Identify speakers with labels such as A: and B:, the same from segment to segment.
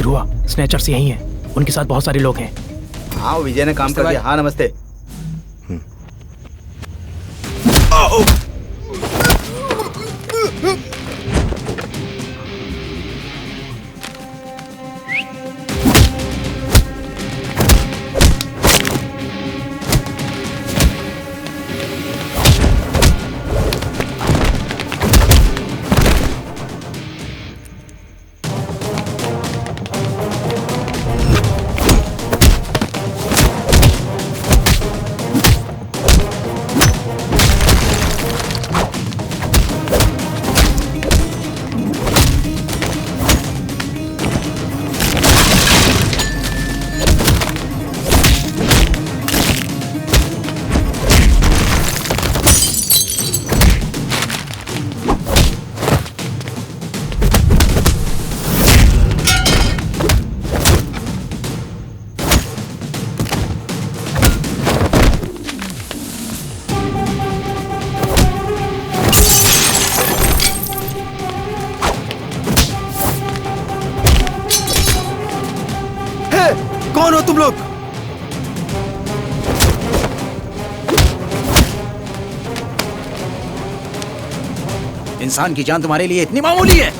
A: Dhruva, snatchers यही हैं। उनके साथ बहुत सारे लोग हैं।
B: हाँ, विजय ने काम कर दिया। हाँ, नमस्ते।
C: कौन हो तुम लोग?
B: इंसान की जान तुम्हारे लिए इतनी मामूली है?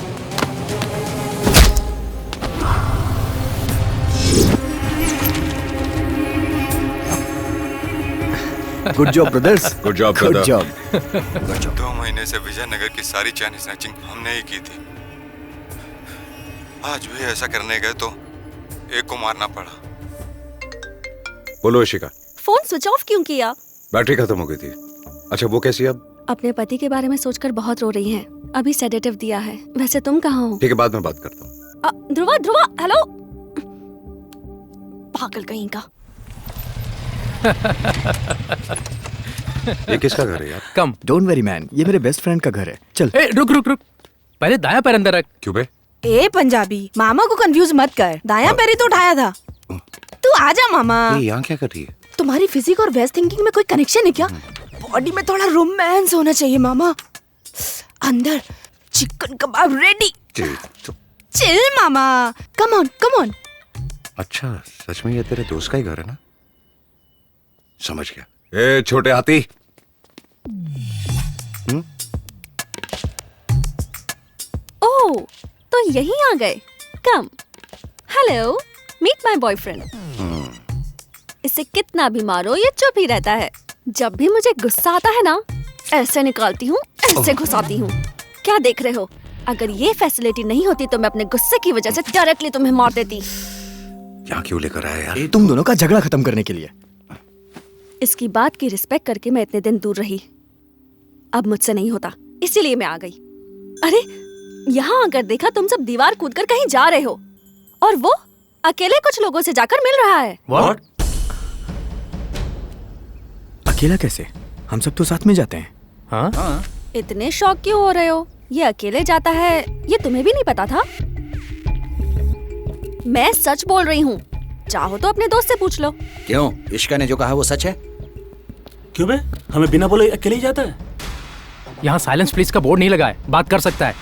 C: Good job brothers.
D: Good job
C: good job.
D: 2 महीने से विजयनगर की सारी चैन स्नैचिंग हमने ही की थी। आज भी ऐसा करने गए तो एक को मारना पड़ा। बोलो इशिका।
E: फोन स्विच ऑफ क्यों किया?
D: बैटरी खत्म हो गई थी। अच्छा वो कैसी अब?
E: अपने पति के बारे में सोचकर बहुत रो रही हैं। अभी सेडेटिव दिया है। वैसे तुम कहाँ हो?
D: ठीक है, बाद में बात करता हूँ।
E: ध्रुवा ध्रुवा, हेलो। पागल कहीं का।
D: ये किसका घर है यार?
A: कम।
C: डोंट वेरी मैन, ये मेरे बेस्ट फ्रेंड का घर है। चल।
A: रुक रुक रुक, पहले दायां पैर अंदर रख।
D: क्यों बे?
F: ए पंजाबी, मामा को कंफ्यूज मत कर। दायां पैर ही तो उठाया था। तू आजा मामा।
D: ये यहाँ क्या कर रही है?
F: तुम्हारी फिजिक और वेस्ट थिंकिंग में कोई कनेक्शन है क्या? बॉडी में थोड़ा रोमांस होना चाहिए मामा। अंदर chicken kebab ready. Chill mama, come on come on.
D: अच्छा सच में ये तेरे दोस्त का ही घर है ना? समझ गया। ए छोटे हाथी।
E: ओह, तो यहीं आ गए। Come. Hello, meet my boyfriend. इसे कितना भी मारो ये चुप ही रहता है। जब भी मुझे गुस्सा आता है ना, ऐसे निकालती हूँ, ऐसे घुसाती हूँ। क्या देख रहे हो? अगर ये फैसिलिटी नहीं होती तो मैं अपने गुस्से की वजह से डायरेक्टली तुम्हें मार देती।
D: यहाँ क्यों लेकर आया यार?
C: तुम दोनों का झगड़ा खत्म करने के लिए।
E: इसकी बात की रिस्पेक्ट करके मैं इतने दिन दूर रही। अब मुझसे नहीं होता, इसीलिए मैं आ गई। अरे यहाँ आकर देखा तुम सब दीवार कूदकर कहीं जा रहे हो और वो अकेले कुछ लोगों से जाकर मिल रहा है।
A: What?
C: अकेला कैसे? हम सब तो साथ में जाते हैं।
A: हाँ?
E: इतने शौक क्यों हो रहे हो? ये अकेले जाता है, ये तुम्हें भी नहीं पता था? मैं सच बोल रही हूँ। चाहो तो अपने दोस्त से पूछ लो।
B: क्यों? इश्का ने जो कहा वो सच है?
G: क्यों बे? हमें बिना बोले अकेले ही जाता है?
A: यहाँ साइलेंस प्लीज का बोर्ड नहीं लगा है, बात कर सकता है।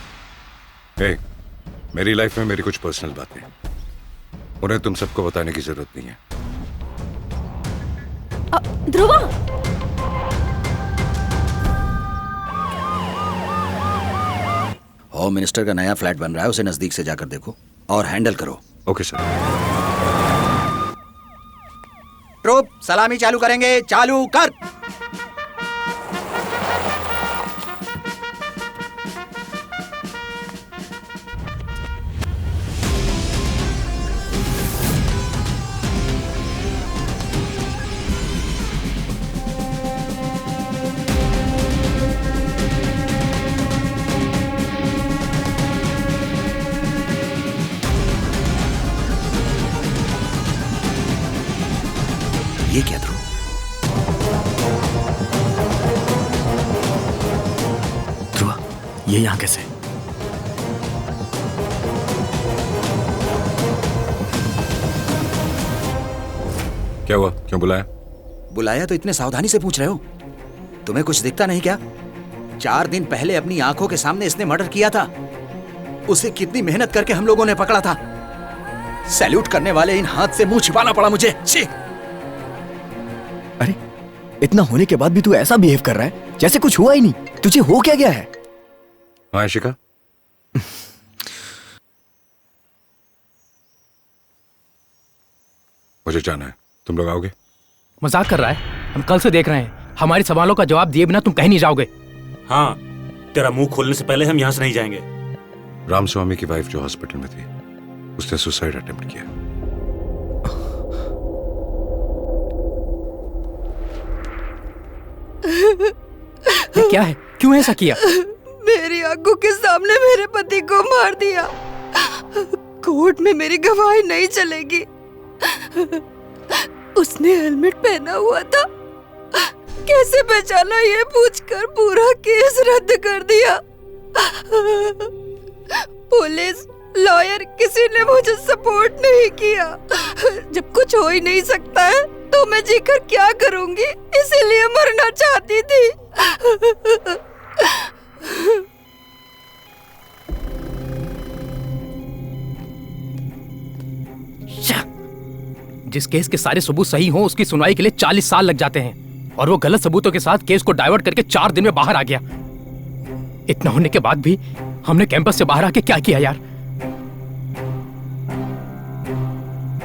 D: ए, मेरी लाइफ में मेरी कुछ पर्सनल बातें हैं, उन्हें तुम सबको बताने की जरूरत नहीं है।
E: ध्रुवा,
B: होम मिनिस्टर का नया फ्लैट बन रहा है, उसे नजदीक से जाकर देखो और हैंडल करो।
D: Okay sir.
B: ट्रूप सलामी चालू करेंगे, चालू कर। ये क्या ध्रुव?
C: ध्रुवा, ये यहाँ कैसे?
D: क्या हुआ? क्यों बुलाया?
B: बुलाया तो इतने सावधानी से पूछ रहे हो? तुम्हें कुछ दिखता नहीं क्या? 4 दिन पहले अपनी आंखों के सामने इसने मर्डर किया था। उसे कितनी मेहनत करके हम लोगों ने पकड़ा था। सैल्यूट करने वाले इन हाथ से मुंह छिपाना पड़ा मुझे। छी!
C: अरे इतना होने के बाद भी तू ऐसा बिहेव कर रहा है जैसे कुछ हुआ ही नहीं। तुझे हो क्या गया है?
D: हाँ शिका, मुझे जाना है, तुम लोग आओगे?
A: मजाक कर रहा है? हम कल से देख रहे हैं, हमारे सवालों का जवाब दिए बिना तुम कहीं नहीं जाओगे।
G: हाँ, तेरा मुंह खोलने से पहले हम यहाँ से नहीं जाएंगे।
D: रामस्वामी की वाइफ जो हॉस्पिटल में थी, उसने सुसाइड अटेम्प्ट किया।
A: ये क्या है? क्यों ऐसा किया?
F: मेरी आंखों के सामने मेरे पति को मार दिया। कोर्ट में मेरी गवाही नहीं चलेगी। उसने हेलमेट पहना हुआ था, कैसे पहचाना ये पूछकर पूरा केस रद्द कर दिया। पुलिस, लॉयर, किसी ने मुझे सपोर्ट नहीं किया। जब कुछ हो ही नहीं सकता है तो मैं जीकर क्या करूंगी, इसीलिए मरना चाहती थी।
A: जिस केस के सारे सबूत सही हों उसकी सुनवाई के लिए 40 साल लग जाते हैं, और वो गलत सबूतों के साथ केस को डाइवर्ट करके 4 दिन में बाहर आ गया। इतना होने के बाद भी हमने कैंपस से बाहर आके क्या किया यार?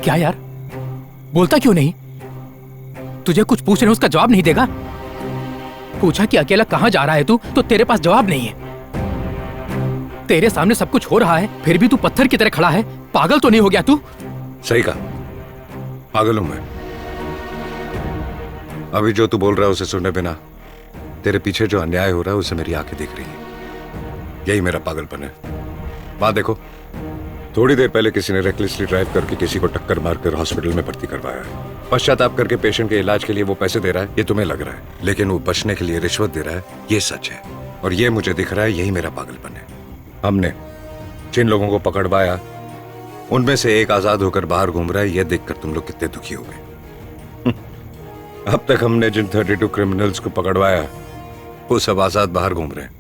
A: क्या यार, बोलता क्यों नहीं? तुझे कुछ पूछने उसका जवाब नहीं देगा? पूछा कि अकेला कहां जा रहा है तू, तो तेरे पास जवाब नहीं है। तेरे सामने सब कुछ हो रहा है फिर भी तू पत्थर की तरह खड़ा है। पागल तो नहीं हो गया तू?
D: सही कहा, पागल हूं मैं। अभी जो तू बोल रहा है उसे सुनने बिना तेरे पीछे जो अन्याय हो रहा है उसे मेरी आंखें देख रही हैं। यही मेरा पागलपन है। बात देखो, थोड़ी देर पहले किसी ने रेकलेसली ड्राइव करके किसी को टक्कर मारकर हॉस्पिटल में भर्ती करवाया है। पश्चाताप करके पेशेंट के इलाज के लिए वो पैसे दे रहा है, ये तुम्हें लग रहा है, लेकिन वो बचने के लिए रिश्वत दे रहा है, ये सच है। और ये मुझे दिख रहा है, यही मेरा पागलपन है। हमने जिन लोगों को पकड़वाया उनमें से एक आजाद होकर बाहर घूम रहा है, यह देखकर तुम लोग कितने दुखी हो गए। अब तक हमने जिन 32 क्रिमिनल्स को पकड़वाया वो सब आजाद बाहर घूम रहे हैं।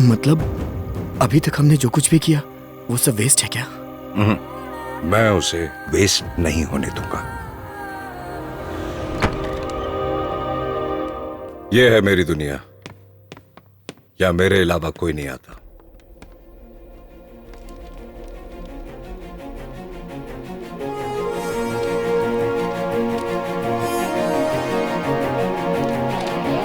C: मतलब अभी तक हमने जो कुछ भी किया वो सब वेस्ट है क्या?
D: मैं उसे वेस्ट नहीं होने दूंगा। यह है मेरी दुनिया, या मेरे अलावा कोई नहीं आता।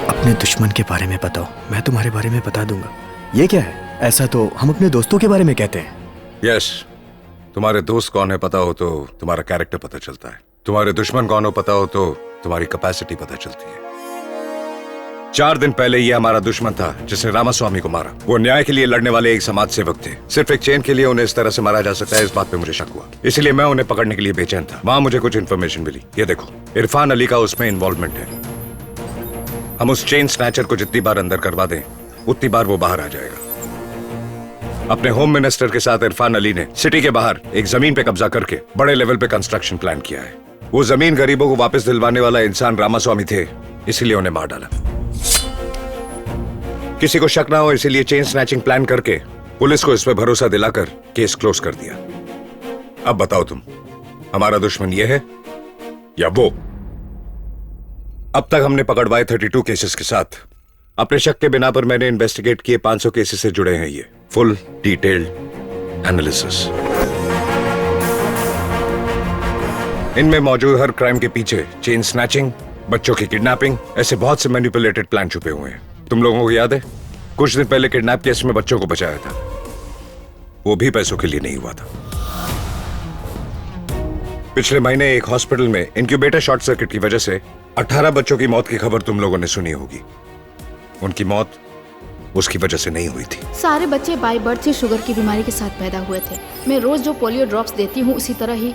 C: अपने दुश्मन के बारे में बताओ, मैं तुम्हारे बारे में बता दूंगा। ये क्या है? ऐसा तो हम अपने दोस्तों के बारे में कहते हैं।
D: यस, तुम्हारे दोस्त कौन है पता हो तो तुम्हारा कैरेक्टर पता चलता है। तुम्हारे दुश्मन कौन हो पता हो तो तुम्हारी कैपेसिटी पता चलती है। 4 दिन पहले ये हमारा दुश्मन था जिसने रामास्वामी को मारा। वो न्याय के लिए लड़ने वाले एक समाज सेवक थे। सिर्फ एक चेन के लिए उन्हें इस तरह से मारा जा सकता है, इस बात पे मुझे शक हुआ। इसलिए मैं उन्हें पकड़ने के लिए बेचैन था। वहां मुझे कुछ इन्फॉर्मेशन मिली। ये देखो, इरफान अली का उसमें इन्वॉल्वमेंट है। हम उस चेन स्नैचर को जितनी बार अंदर करवा दें उतनी बार वो बाहर आ जाएगा। अपने होम मिनिस्टर के साथ इरफान अली ने सिटी के बाहर एक जमीन पे कब्जा करके बड़े लेवल पे कंस्ट्रक्शन प्लान किया है। वो जमीन गरीबों को वापस दिलवाने वाला इंसान रामास्वामी थे, इसीलिए उन्हें मार डाला। किसी को शक ना हो इसीलिए चेन स्नैचिंग प्लान करके पुलिस को इस पे भरोसा दिलाकर केस क्लोज कर दिया। अब बताओ तुम, हमारा दुश्मन ये है या वो? अब तक हमने पकड़वाए 32 केसेस के साथ अपने शक के बिना पर मैंने इन्वेस्टिगेट किए 500 केसेस से जुड़े हैं ये फुल डिटेल्ड एनालिसिस। इनमें मौजूद हर क्राइम के पीछे चेन स्नैचिंग, बच्चों की किडनैपिंग, ऐसे बहुत से मैनिपुलेटेड प्लान छुपे हुए हैं। तुम लोगों को याद है कुछ दिन पहले किडनैप केस में बच्चों को बचाया था, वो भी पैसों के लिए नहीं हुआ था। पिछले महीने एक हॉस्पिटल में इंक्यूबेटर शॉर्ट सर्किट की वजह से 18 बच्चों की मौत की खबर तुम लोगों ने सुनी होगी। उनकी मौत उसकी वजह से नहीं हुई थी।
H: सारे बच्चे बाय बर्थ से शुगर की बीमारी के साथ पैदा हुए थे। मैं रोज जो पोलियो ड्रॉप्स देती हूँ उसी तरह ही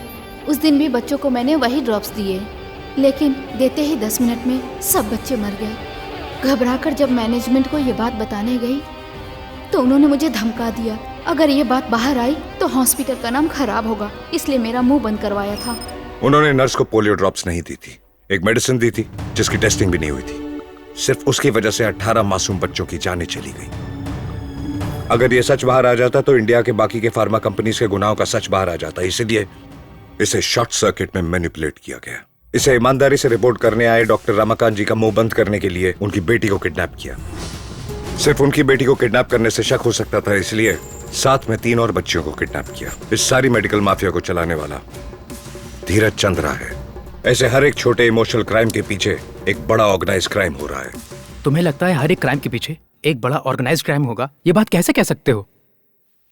H: उस दिन भी बच्चों को मैंने वही ड्रॉप्स दिए, लेकिन देते ही 10 मिनट में सब बच्चे मर गए। घबराकर जब मैनेजमेंट को ये बात बताने गई तो उन्होंने मुझे धमका दिया, अगर ये बात बाहर आई तो हॉस्पिटल का नाम खराब होगा, इसलिए मेरा मुंह बंद करवाया था।
D: उन्होंने नर्स को पोलियो ड्रॉप्स नहीं दी थी, एक मेडिसिन दी थी जिसकी टेस्टिंग भी नहीं हुई थी। सिर्फ उसकी वजह से 18 मासूम बच्चों की जानें चली गई। अगर ये सच बाहर आ जाता तो इंडिया के बाकी के फार्मा कंपनीज के गुनाहों का सच बाहर आ जाता, इसलिए इसे शॉर्ट सर्किट में मैनिपुलेट किया गया। इसे ईमानदारी से रिपोर्ट करने आए डॉक्टर रमाकांत जी का मुंह बंद करने के लिए उनकी बेटी को किडनैप किया। सिर्फ उनकी बेटी को किडनैप करने से शक हो सकता था, इसलिए साथ में 3 और बच्चियों को किडनैप किया। इस सारी मेडिकल माफिया को चलाने वाला धीरज चंद्रा है। ऐसे हर एक छोटे इमोशनल क्राइम के पीछे एक बड़ा ऑर्गेनाइज क्राइम हो रहा है।
A: तुम्हें लगता है हर एक क्राइम के पीछे एक बड़ा ऑर्गेनाइज्ड क्राइम होगा? ये बात कैसे कह सकते हो?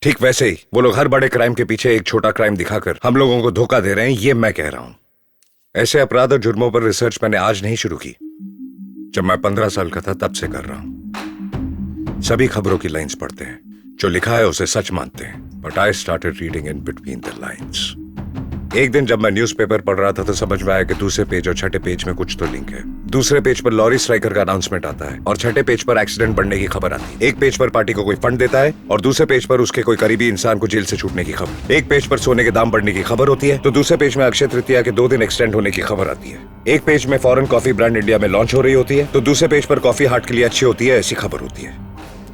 D: ठीक वैसे ही वो लोग हर बड़े क्राइम के पीछे एक छोटा क्राइम दिखाकर हम लोगों को धोखा दे रहे हैं, ये मैं कह रहा हूं। ऐसे अपराध और जुर्मों पर रिसर्च मैंने आज नहीं शुरू की, जब मैं 15 साल का था तब से कर रहा हूं। सभी खबरों की लाइंस पढ़ते हैं, जो लिखा है उसे सच मानते हैं, but I started reading in between the lines. एक दिन जब मैं न्यूज़पेपर पढ़ रहा था तो समझ में आया कि दूसरे पेज और छठे पेज में कुछ तो लिंक है। दूसरे पेज पर लॉरी स्ट्राइकर का अनाउंसमेंट आता है और छठे पेज पर एक्सीडेंट बढ़ने की खबर आती है। एक पेज पर पार्टी को कोई फंड देता है और दूसरे पेज पर उसके कोई करीबी इंसान को जेल से छूटने की खबर। एक पेज पर सोने के दाम बढ़ने की खबर होती है तो दूसरे पेज में अक्षय तृतीया के 2 दिन एक्सटेंड होने की खबर आती है। एक पेज में फॉरेन कॉफी ब्रांड इंडिया में लॉन्च हो रही होती है तो दूसरे पेज पर कॉफी हार्ट के लिए अच्छी होती है, ऐसी खबर होती है।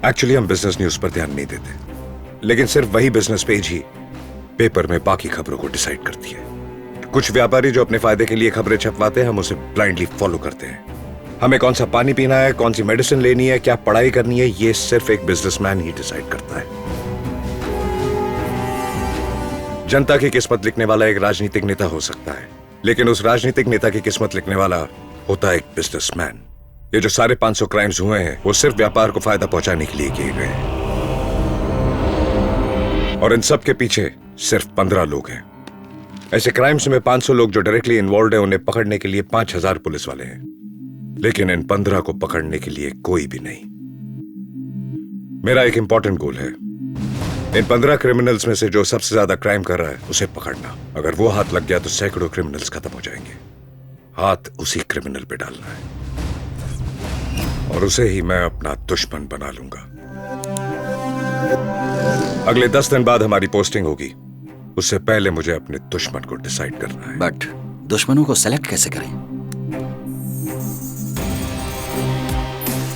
D: एक्चुअली हम बिजनेस न्यूज पर ध्यान नहीं देते, लेकिन सिर्फ वही बिजनेस पेज ही पेपर में बाकी खबरों को डिसाइड करती है। कुछ व्यापारी जो अपने फायदे के लिए खबरें छपवाते हैं, हम उसे ब्लाइंडली फॉलो करते हैं। हमें कौन सा पानी पीना है, कौन सी मेडिसिन लेनी है, क्या पढ़ाई करनी है, ये सिर्फ एक बिजनेसमैन ही डिसाइड करता है। जनता की किस्मत लिखने वाला एक राजनीतिक नेता हो सकता है, लेकिन उस राजनीतिक नेता की किस्मत लिखने वाला होता है एक बिजनेसमैन। ये जो सारे 500 क्राइम्स हुए हैं वो सिर्फ व्यापार को फायदा पहुंचाने के लिए किए गए हैं, और इन सब के पीछे सिर्फ 15 लोग हैं। ऐसे क्राइम्स में 500 लोग जो डायरेक्टली इन्वॉल्व हैं, उन्हें पकड़ने के लिए 5000 पुलिस वाले हैं, लेकिन इन 15 को पकड़ने के लिए कोई भी नहीं। मेरा एक इंपॉर्टेंट गोल है, इन 15 क्रिमिनल्स में से जो सबसे ज्यादा क्राइम कर रहा है उसे पकड़ना। अगर वो हाथ लग गया तो सैकड़ों क्रिमिनल्स खत्म हो जाएंगे। हाथ उसी क्रिमिनल पे डालना है और उसे ही मैं अपना दुश्मन बना लूंगा। अगले 10 दिन बाद हमारी पोस्टिंग होगी, उससे पहले मुझे अपने दुश्मन को डिसाइड करना है।
B: बट दुश्मनों को सेलेक्ट कैसे करें?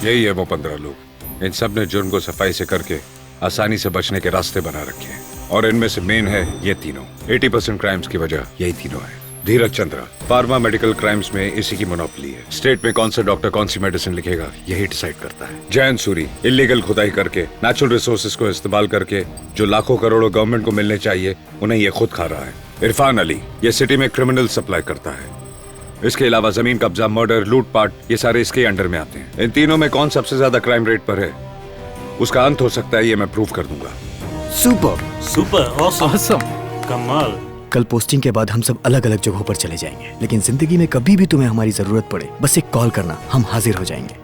D: यही है वो 15 लोग। इन सब ने जुर्म को सफाई से करके आसानी से बचने के रास्ते बना रखे हैं, और इनमें से मेन है ये तीनों। 80% क्राइम्स की वजह यही तीनों है। धीरज चंद्रा, फार्मा मेडिकल क्राइम्स में इसी की मोनोपोली है। स्टेट में कौन सा डॉक्टर कौन सी मेडिसिन लिखेगा यही डिसाइड करता है। जयंत सूरी, इलीगल खुदाई करके नेचुरल रिसोर्सेज को इस्तेमाल करके जो लाखों करोड़ों गवर्नमेंट को मिलने चाहिए उन्हें ये खुद खा रहा है। इरफान अली, ये सिटी में क्रिमिनल सप्लाई करता है। इसके अलावा जमीन कब्जा, मर्डर, लूटपाट, ये सारे इसके अंडर में आते हैं। इन तीनों में कौन सबसे ज्यादा क्राइम रेट पर है उसका अंत हो सकता है, ये मैं प्रूव कर दूंगा।
C: Super
G: super
A: awesome.
G: कमाल।
C: कल पोस्टिंग के बाद हम सब अलग अलग जगहों पर चले जाएंगे, लेकिन जिंदगी में कभी भी तुम्हें हमारी जरूरत पड़े बस एक कॉल करना, हम हाजिर हो जाएंगे।